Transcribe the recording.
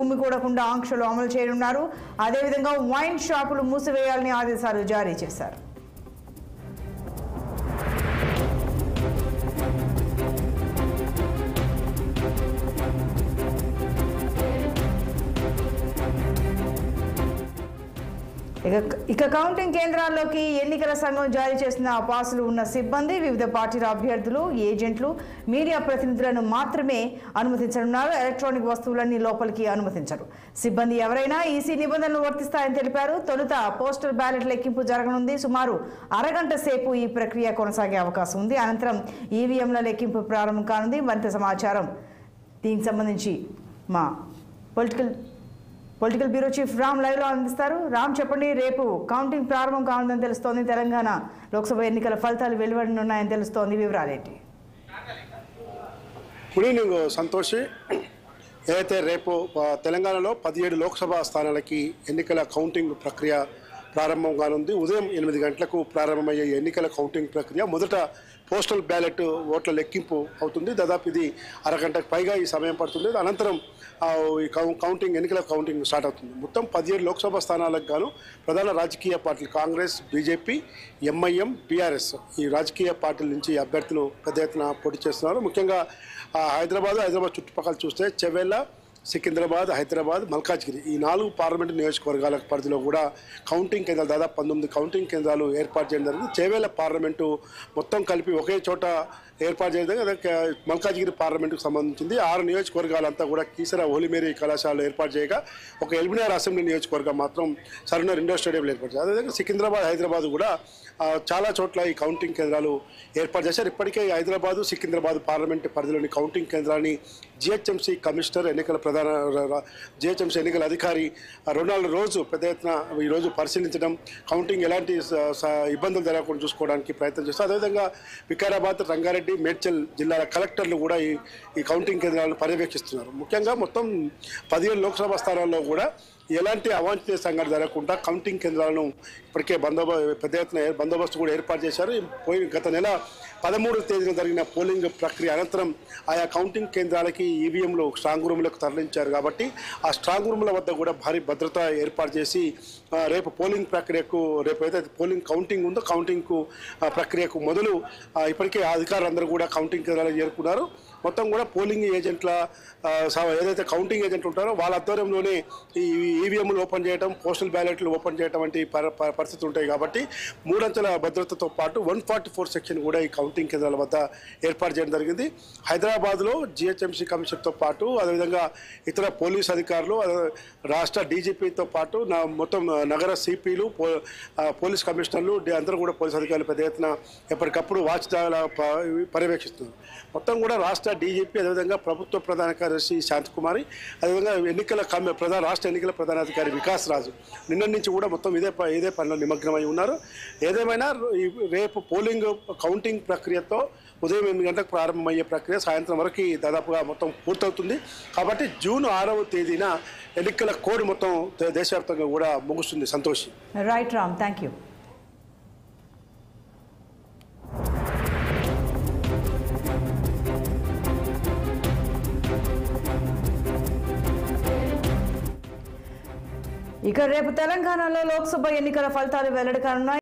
భూమి కూడకుండా ఆంక్షలు అమలు చేయనున్నారు. అదేవిధంగా వైన్ షాపులు మూసివేయాలని ఆదేశాలు జారీ చేశారు. ఇక కౌంటింగ్ కేంద్రాల్లోకి ఎన్నికల సంఘం జారీ చేసిన పాసులు ఉన్న సిబ్బంది, వివిధ పార్టీల అభ్యర్థులు, ఏజెంట్లు, మీడియా ప్రతినిధులను మాత్రమే అనుమతించనున్నారు. ఎలక్ట్రానిక్ వస్తువులన్నీ లోపలికి అనుమతించరు. సిబ్బంది ఎవరైనా ఈసీ నిబంధనలు వర్తిస్తాయని తెలిపారు. తొలుత పోస్టల్ బ్యాలెట్ లెక్కింపు జరగనుంది. సుమారు అరగంట సేపు ఈ ప్రక్రియ కొనసాగే అవకాశం ఉంది. అనంతరం ఈవీఎంల లెక్కింపు ప్రారంభం కానుంది. మరింత సమాచారం దీనికి సంబంధించి మా పొలిటికల్ బ్యూరో చీఫ్ రామ్ లైవ్లో అందిస్తారు. రామ్, చెప్పండి. రేపు కౌంటింగ్ ప్రారంభం కానుందని తెలుస్తోంది. తెలంగాణ లోక్సభ ఎన్నికల ఫలితాలు వెలువడనున్నాయని తెలుస్తోంది. వివరాలేంటి? Good evening Santoshi. ఏదైతే రేపు తెలంగాణలో 17 లోక్సభ స్థానాలకి ఎన్నికల కౌంటింగ్ ప్రక్రియ ప్రారంభం కానుంది. ఉదయం 8 గంటలకు ప్రారంభమయ్యే ఎన్నికల కౌంటింగ్ ప్రక్రియ మొదట పోస్టల్ బ్యాలెట్ ఓట్ల లెక్కింపు అవుతుంది. దాదాపు ఇది అరగంటకు పైగా ఈ సమయం పడుతుంది. అనంతరం ఈ ఎన్నికల కౌంటింగ్ స్టార్ట్ అవుతుంది. మొత్తం 17 లోక్సభ స్థానాలకు గాను ప్రధాన రాజకీయ పార్టీలు కాంగ్రెస్, బీజేపీ, ఎంఐఎం, బీఆర్ఎస్ ఈ రాజకీయ పార్టీల నుంచి అభ్యర్థులు పెద్ద ఎత్తున పోటీ చేస్తున్నారు. ముఖ్యంగా హైదరాబాద్ చుట్టుపక్కల చూస్తే చెవెళ్ళ, సికింద్రాబాద్, హైదరాబాద్, మల్కాజ్గిరి ఈ 4 పార్లమెంటు నియోజకవర్గాల పరిధిలో కూడా కౌంటింగ్ కేంద్రాలు దాదాపు 19 కౌంటింగ్ కేంద్రాలు ఏర్పాటు చేయడం జరిగింది. చేవేళ్ల పార్లమెంటు మొత్తం కలిపి ఒకే చోట ఏర్పాటు చేయడం. మల్కాజ్గిరి పార్లమెంటుకు సంబంధించింది 6 నియోజకవర్గాలంతా కూడా కీసర హోలీమేరీ కళాశాలలో ఏర్పాటు చేయగా ఒక ఎల్బినార్ అసెంబ్లీ నియోజకవర్గం మాత్రం సరైన ఇండోర్ స్టేడియంలో ఏర్పాటు చేశారు. అదేవిధంగా సికింద్రాబాద్, హైదరాబాద్ కూడా చాలా చోట్ల ఈ కౌంటింగ్ కేంద్రాలు ఏర్పాటు చేశారు. ఇప్పటికే హైదరాబాదు, సికింద్రాబాద్ పార్లమెంటు పరిధిలోని కౌంటింగ్ కేంద్రాన్ని జిహెచ్ఎంసీ కమిషనర్, జిహెచ్ఎంసీ ఎన్నికల అధికారి రొనాల్డ్ రోజు పెద్ద ఎత్తున ఈరోజు పరిశీలించడం, కౌంటింగ్ ఎలాంటి ఇబ్బందులు జరగకుండా చూసుకోవడానికి ప్రయత్నం చేస్తారు. అదేవిధంగా వికారాబాద్, రంగారెడ్డి, మేడ్చల్ జిల్లాల కలెక్టర్లు కూడా ఈ కౌంటింగ్ కేంద్రాలను పర్యవేక్షిస్తున్నారు. ముఖ్యంగా మొత్తం 17 లోక్సభ స్థానాల్లో కూడా ఎలాంటి అవాంఛనీయ సంఘటన జరగకుండా కౌంటింగ్ కేంద్రాలను ఇప్పటికే పెద్ద ఎత్తున బందోబస్తు కూడా ఏర్పాటు చేశారు. గత నెల 13వ తేదీన జరిగిన పోలింగ్ ప్రక్రియ అనంతరం ఆయా కౌంటింగ్ కేంద్రాలకి ఈవీఎంలు స్ట్రాంగ్ రూమ్లకు తరలించారు. కాబట్టి ఆ స్ట్రాంగ్ రూమ్ల వద్ద కూడా భారీ భద్రత ఏర్పాటు చేసి రేపు పోలింగ్ ప్రక్రియకు ఏదైతే పోలింగ్ కౌంటింగ్ ఉందో కౌంటింగ్కు ప్రక్రియకు మొదలు ఇప్పటికే అధికారులందరూ కూడా కౌంటింగ్ కేంద్రాలకు చేరుకున్నారు. మొత్తం కూడా పోలింగ్ ఏజెంట్ల ఏదైతే కౌంటింగ్ ఏజెంట్లు ఉంటారో వాళ్ళ ఆధ్వర్యంలోనే ఈ ఈవీఎంలు ఓపెన్ చేయడం, పోస్టల్ బ్యాలెట్లు ఓపెన్ చేయడం వంటి పరిస్థితులు ఉంటాయి. కాబట్టి 3 అంచెల భద్రతతో పాటు 144 సెక్షన్ కూడా ఈ కౌంటింగ్ కేంద్రాల వద్ద ఏర్పాటు చేయడం జరిగింది. హైదరాబాద్లో జిహెచ్ఎంసీ కమిషనర్తో పాటు అదేవిధంగా ఇతర పోలీస్ అధికారులు, రాష్ట్ర డీజీపీతో పాటు మొత్తం నగర సిపిలు, పోలీస్ కమిషనర్లు అందరూ కూడా పోలీస్ అధికారులు పెద్ద ఎత్తున ఎప్పటికప్పుడు వాచ్ పర్యవేక్షిస్తున్నారు. మొత్తం కూడా రాష్ట్ర డీజీపీ, అదేవిధంగా ప్రభుత్వ ప్రధాన కార్యదర్శి శాంతకుమారి, అదేవిధంగా రాష్ట్ర ఎన్నికల ప్రధానాధికారి వికాస్ రాజు నిన్న నుంచి కూడా మొత్తం ఇదే పనిలో నిమగ్నమై ఉన్నారు. ఏదేమైనా రేపు పోలింగ్ కౌంటింగ్ ప్రక్రియతో ఉదయం 8 గంటలకు ప్రారంభమయ్యే ప్రక్రియ సాయంత్రం వరకు దాదాపుగా మొత్తం పూర్తవుతుంది. కాబట్టి జూన్ 6వ తేదీన ఎన్నికల కోడ్ మొత్తం దేశవ్యాప్తంగా కూడా ముగుస్తుంది. Santoshi. Right Ram, thank you. ఇక రేపు తెలంగాణలో లోక్సభ ఎన్నికల ఫలితాలు వెల్లడి కానున్నాయి.